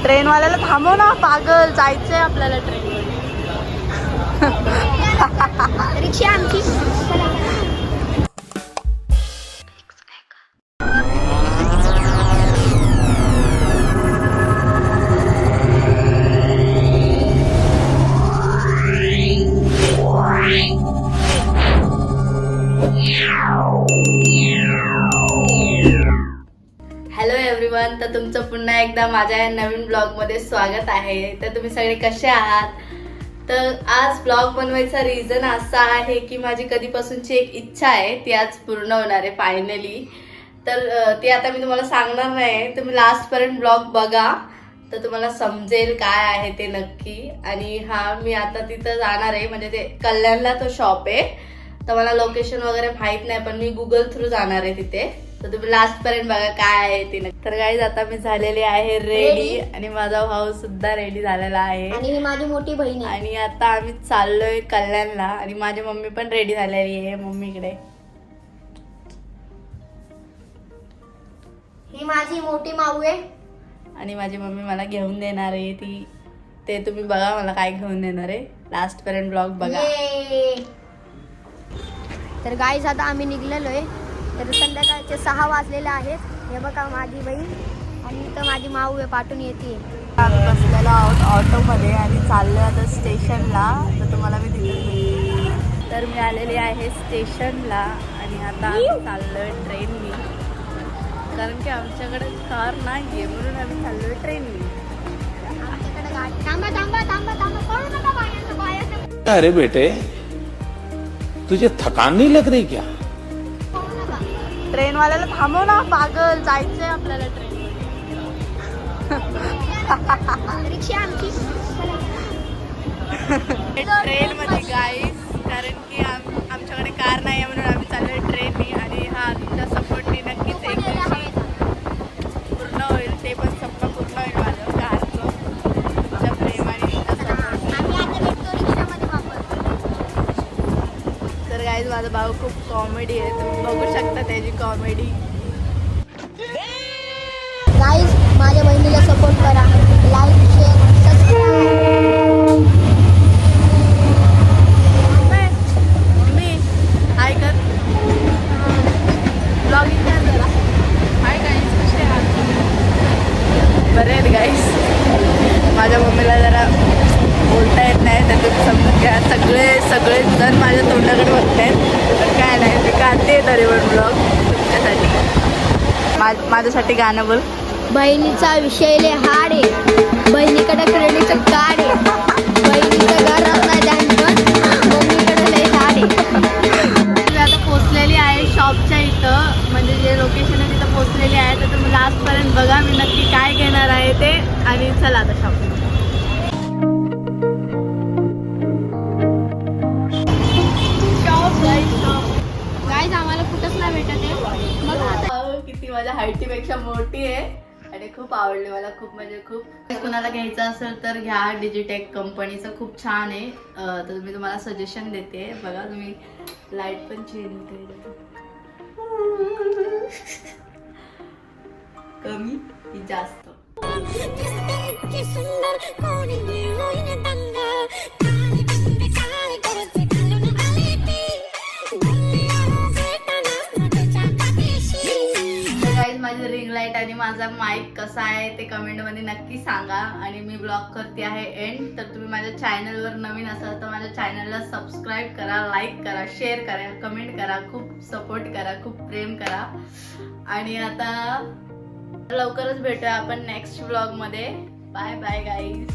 ट्रेनवाल्याला थांबव ना, पागल, जायचंय आपल्याला ट्रेन. रिक्षा आमची. हॅलो एव्हरीवन, तर तुमचं पुन्हा एकदा माझ्या या नवीन ब्लॉगमध्ये स्वागत आहे. तर तुम्ही सगळे कसे आहात? तर आज ब्लॉग बनवायचा रिझन असा आहे की माझी कधीपासूनची एक इच्छा आहे, ती आज पूर्ण होणार आहे फायनली. तर ती आता मी तुम्हाला सांगणार नाही, तुम्ही लास्टपर्यंत ब्लॉग बघा तर तुम्हाला समजेल काय आहे ते नक्की. आणि हा, मी आता तिथं जाणार आहे, म्हणजे ते कल्याणला तो शॉप आहे. तर मला लोकेशन वगैरे माहीत नाही, पण मी गुगल थ्रू जाणार आहे तिथे. तर तुम्ही लास्ट पर्यंत बघा काय आहे ते नक्की. तर गाईज, आता मी झालेली आहे रेडी आणि माझा भाऊ सुद्धा रेडी झालेला आहे आणि ही माझी मोठी बहीण आहे. आणि आता आम्ही चाललोय कल्याणला. आणि माझी मम्मी पण रेडी झालेली आहे. मम्मीकडे ही माझी मोठी माऊ आहे आणि माझी मम्मी मला घेऊन देणार आहे. ते तुम्ही बघा मला काय घेऊन देणार आहे. लास्ट पर्यंत ब्लॉग बघा. तर गाईज, आता आम्ही निघलेलो आहे. तर संध्याकाळचे 6 वाजलेले आहेत. हे बघा माझी बहीण आणि इथं माझी माऊ आहे, पाठवून येते. आम्ही बसलेलो आहोत ऑटोमध्ये आणि चाललोय आता स्टेशनला. तर तुम्हाला मी तिथे भेटेन. तर मी आलेली आहे स्टेशनला आणि आता आम्ही चाललोय ट्रेननी, कारण की आमच्याकडे कार नाही आहे, म्हणून आम्ही चाललोय ट्रेननी. आमच्याकडे गाडी. थांबा थांबा थांबा थांबा, पळू नका बाहेर. अरे बेटे, तुझे थकान नहीं लग रही क्या? ट्रेनवाल्याला थांबव ना, पागल, जायचंय आपल्याला ट्रेन. रिक्षा आमची. ट्रेन मध्ये गाईस, कारण की आमच्याकडे कार नाही आहे, म्हणून आम्ही चाललोय ट्रेननी. आणि हा, तुमच्या सपोर्टनी नक्कीच एक दिवशी पूर्ण होईल. ते पण स्वप्न पूर्ण होईल माझं कारचं. तुमच्या प्रेम आणि तुमच्या support. तर गाईज, माझा भाऊ खूप कॉमेडी आहे, तुम्ही बघू शकता त्याची कॉमेडी. गाईज, माझ्या बहिणीला सपोर्ट करा. Like, share, subscribe. मी हाय कर, ब्लॉगिंग कर जरा. हाय गाईज, कसे आहात? बरे आहेत गाईज. माझ्या मम्मीला जरा बोलता येत नाही, तर तुम्ही समजून घ्या. सगळे जण माझ्या तोंडाकडे बघत आहेत, पण काय नाही, मी काढते तरी पण ब्लॉग तुमच्यासाठी. माझ्यासाठी गाणं बोल. बहिणीचा विषय लय हाड आहे, बहिणीकडे क्रेडिट कार्ड आहे, बहिणीचं घरात नाही ध्यान, पण मम्मीकडे लय हाड आहे. मी आता पोचलेली आहे शॉपच्या इथं, म्हणजे जे लोकेशन आहे तिथं पोचलेली आहे. तर तुम्ही लास्टपर्यंत बघा मी नक्की काय घेणार आहे ते. आणि चला आता शॉप. गाईज, आम्हाला कुठंच नाही भेटत आहे. मग आता किती माझ्या हाईटीपेक्षा मोठी आहे आणि खूप आवडली मला, खूप म्हणजे खूप. कुणाला घ्यायचं असेल तर घ्या, डिजिटेक कंपनीचं खूप छान आहे. तर मी तुम्हाला सजेशन देते. बघा तुम्ही, लाईट पण चेंज होते, कमी की जास्त. माझी रिंग लाईट आणि माझा माईक कसा आहे ते कमेंटमध्ये नक्की सांगा. आणि मी ब्लॉग करते आहे एंड. तर तुम्ही माझ्या चॅनलवर नवीन असाल तर माझ्या चॅनलला सबस्क्राईब करा, लाईक करा, शेअर करा, कमेंट करा, खूप सपोर्ट करा, खूप प्रेम करा. आणि आता लवकरच भेटूया आपण नेक्स्ट ब्लॉगमध्ये. Bye bye guys.